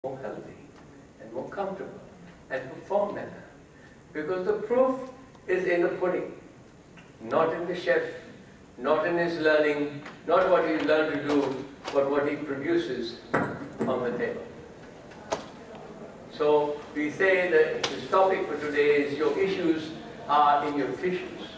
more healthy and more comfortable and perform better. Because the proof is in the pudding, not in the chef, not in his learning, not what he learned to do, but what he produces on the table. So we say that this topic for today is your issues are in your tissues,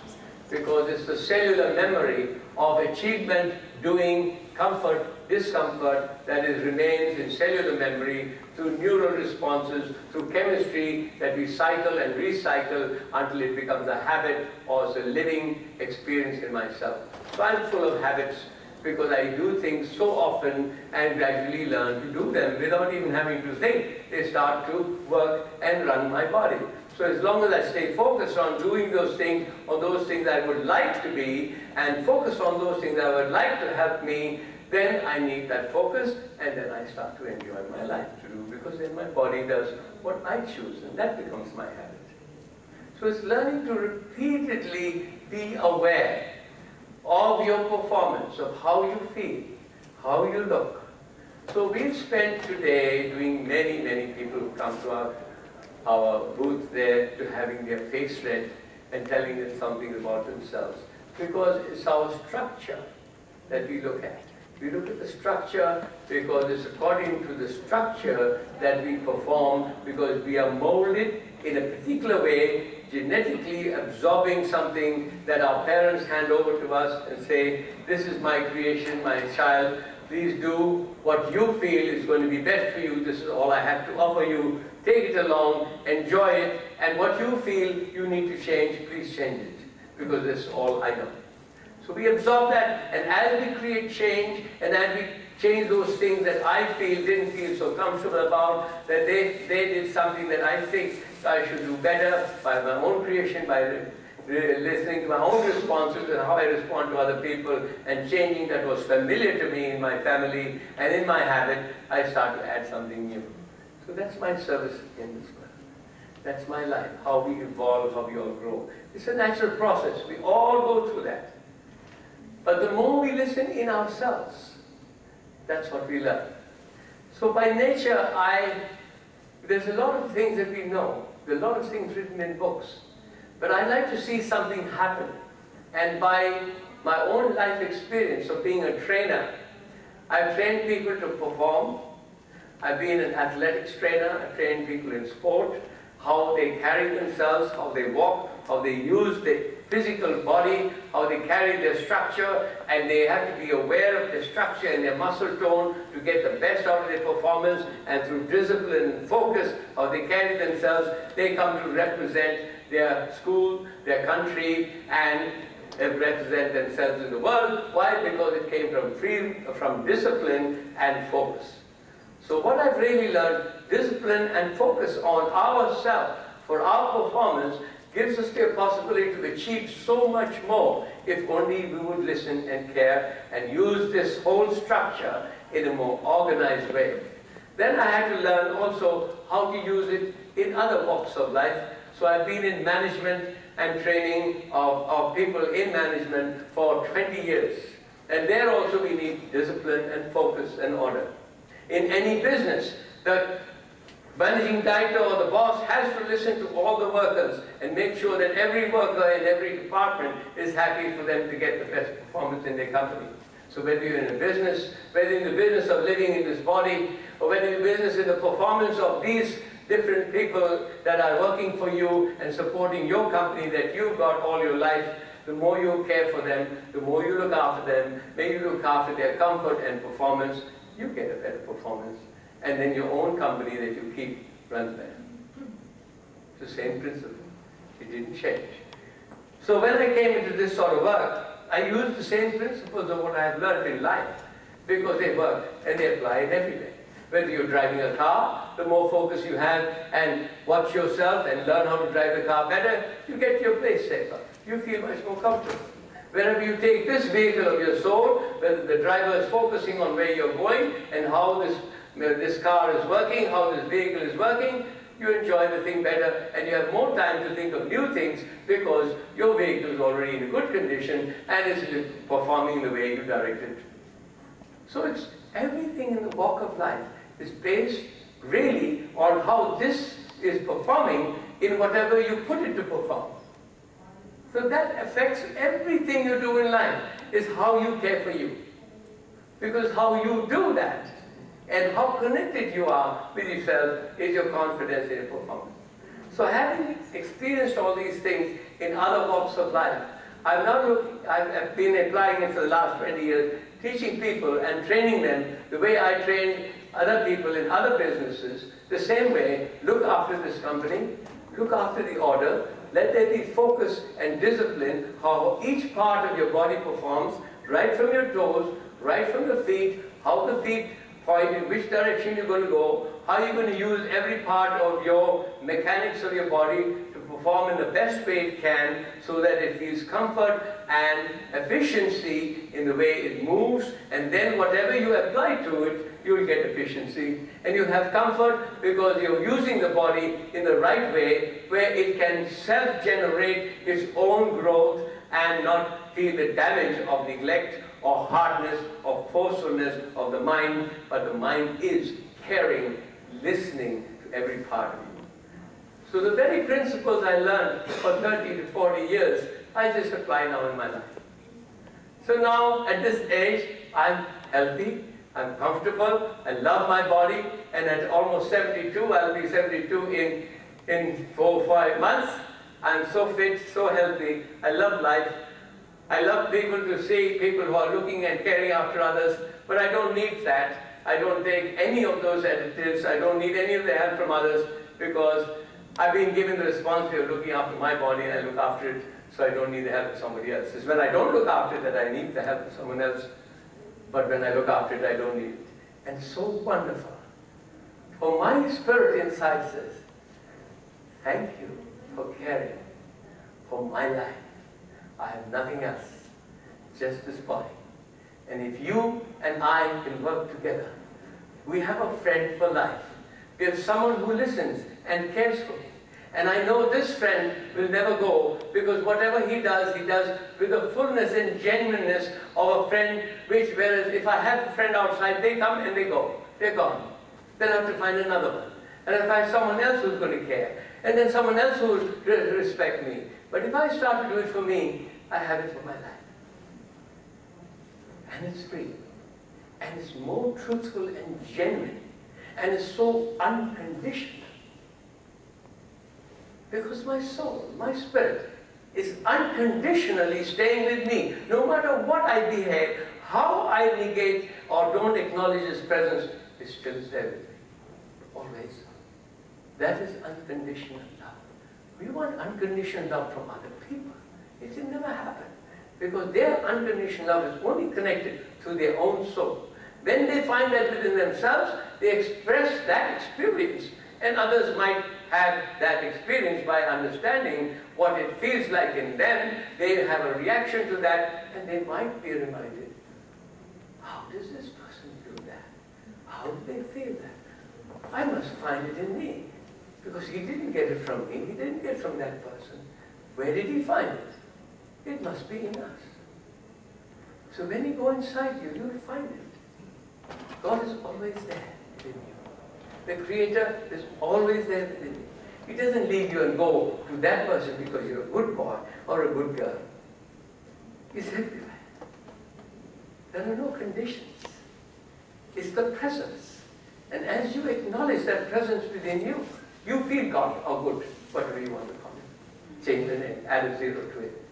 because it's the cellular memory of achievement, doing, comfort, discomfort that remains in cellular memory through neural responses, through chemistry that we cycle and recycle until it becomes a habit or as a living experience in myself. So I'm full of habits because I do things so often and gradually learn to do them without even having to think. They start to work and run my body. So as long as I stay focused on doing those things, or those things I would like to be, and focus on those things that would like to help me, then I need that focus, and then I start to enjoy my life to do, because then my body does what I choose, and that becomes my habit. So it's learning to repeatedly be aware of your performance, of how you feel, how you look. So we've spent today doing many people who come to our booth there to having their face read and telling us something about themselves. Because it's our structure that we look at. We look at the structure because it's according to the structure that we perform, because we are molded in a particular way, genetically absorbing something that our parents hand over to us and say, this is my creation, my child, please do what you feel is going to be best for you, this is all I have to offer you, take it along, enjoy it, and what you feel you need to change, please change it, because this is all I know. So we absorb that, and as we create change, and as we change those things that I didn't feel so comfortable about, that they did something that I think I should do better by my own creation, by listening to my own responses and how I respond to other people, and changing that was familiar to me in my family and in my habit, I start to add something new. So that's my service in this world. That's my life, how we evolve, how we all grow. It's a natural process. We all go through that. But the more we listen in ourselves, that's what we learn. So by nature, there's a lot of things that we know. There are a lot of things written in books. But I like to see something happen. And by my own life experience of being a trainer, I've trained people to perform. I've been an athletics trainer. I've trained people in sport, how they carry themselves, how they walk, how they use their physical body, how they carry their structure, and they have to be aware of their structure and their muscle tone to get the best out of their performance, and through discipline and focus, how they carry themselves, they come to represent their school, their country, and represent themselves in the world. Why? Because it came from discipline and focus. So what I've really learned, discipline and focus on ourselves for our performance gives us the possibility to achieve so much more if only we would listen and care and use this whole structure in a more organized way. Then I had to learn also how to use it in other walks of life. So I've been in management and training of people in management for 20 years. And there also we need discipline and focus and order. In any business, the managing director or the boss has to listen to all the workers and make sure that every worker in every department is happy for them to get the best performance in their company. So whether you're in a business, whether in the business of living in this body, or whether in the business in the performance of these different people that are working for you and supporting your company that you've got all your life, the more you care for them, the more you look after them, may you look after their comfort and performance, you get a better performance. And then your own company that you keep runs better. It's the same principle. It didn't change. So when I came into this sort of work, I used the same principles of what I have learned in life, because they work and they apply in every way. Whether you're driving a car, the more focus you have and watch yourself and learn how to drive the car better, you get to your place safer. You feel much more comfortable. Wherever you take this vehicle of your soul, whether the driver is focusing on where you're going and how this car is working, how this vehicle is working, you enjoy the thing better and you have more time to think of new things because your vehicle is already in a good condition and is performing the way you directed. So it's everything in the walk of life is based really on how this is performing in whatever you put it to perform. So that affects everything you do in life, is how you care for you. Because how you do that and how connected you are with yourself is your confidence in your performance. So having experienced all these things in other walks of life, I've been applying it for the last 20 years, teaching people and training them the way I trained other people in other businesses, the same way. Look after this company, look after the order, let there be focus and discipline, how each part of your body performs, right from your toes, right from the feet, how the feet point, in which direction you're going to go, how you're going to use every part of your mechanics of your body to perform in the best way it can, so that it feels comfort and efficiency in the way it moves, and then whatever you apply to it, you'll get efficiency, and you'll have comfort because you're using the body in the right way, where it can self-generate its own growth and not feel the damage of neglect or hardness or forcefulness of the mind, but the mind is caring, listening to every part of you. So the very principles I learned for 30 to 40 years, I just apply now in my life. So now, at this age, I'm healthy, I'm comfortable, I love my body, and at almost 72, I'll be 72 in 4 or 5 months, I'm so fit, so healthy, I love life. I love people to see people who are looking and caring after others, but I don't need that. I don't take any of those additives. I don't need any of the help from others, because I've been given the responsibility of looking after my body, and I look after it, so I don't need the help of somebody else. It's when I don't look after it that I need the help of someone else, but when I look after it, I don't need it. And so wonderful. For my spirit inside says, thank you for caring for my life. I have nothing else, just this body. And if you and I can work together, we have a friend for life. We have someone who listens and cares for me. And I know this friend will never go, because whatever he does with the fullness and genuineness of a friend, whereas if I have a friend outside, they come and they go. They're gone. Then I have to find another one. And I find someone else who's going to care. And then someone else who will respect me. But if I start to do it for me, I have it for my life. And it's free. And it's more truthful and genuine. And it's so unconditional. Because my soul, my spirit, is unconditionally staying with me. No matter what I behave, how I negate or don't acknowledge His presence, is still there with me. Always. That is unconditional love. We want unconditional love from other people. It will never happen. Because their unconditional love is only connected to their own soul. When they find that within themselves, they express that experience. And others might have that experience by understanding what it feels like in them. They have a reaction to that, and they might be reminded, how does this person do that? How do they feel that? I must find it in me. Because he didn't get it from me, he didn't get it from that person. Where did he find it? It must be in us. So when you go inside you, you'll find it. God is always there within you. The Creator is always there within you. He doesn't leave you and go to that person because you're a good boy or a good girl. He's everywhere. There are no conditions. It's the presence. And as you acknowledge that presence within you, you feel God or good, whatever you want to call it. Change the name, add a zero to it.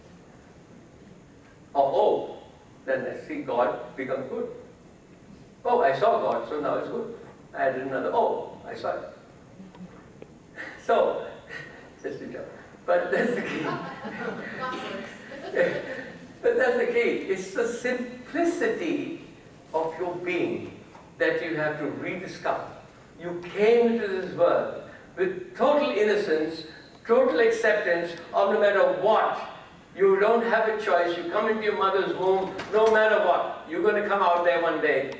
Or oh, then I see God become good. Oh, I saw God, so now it's good. I added another oh, I saw it. So, just a joke. But that's the key. But that's the key. It's the simplicity of your being that you have to rediscover. You came into this world with total innocence, total acceptance of no matter what. You don't have a choice. You come into your mother's womb, no matter what. You're going to come out there one day,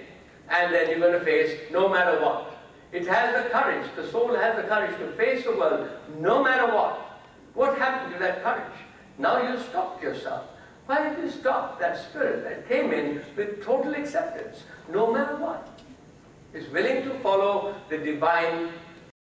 and then you're going to face no matter what. It has the courage, the soul has the courage to face the world, no matter what. What happened to that courage? Now you stopped yourself. Why did you stop that spirit that came in with total acceptance, no matter what? is willing to follow the divine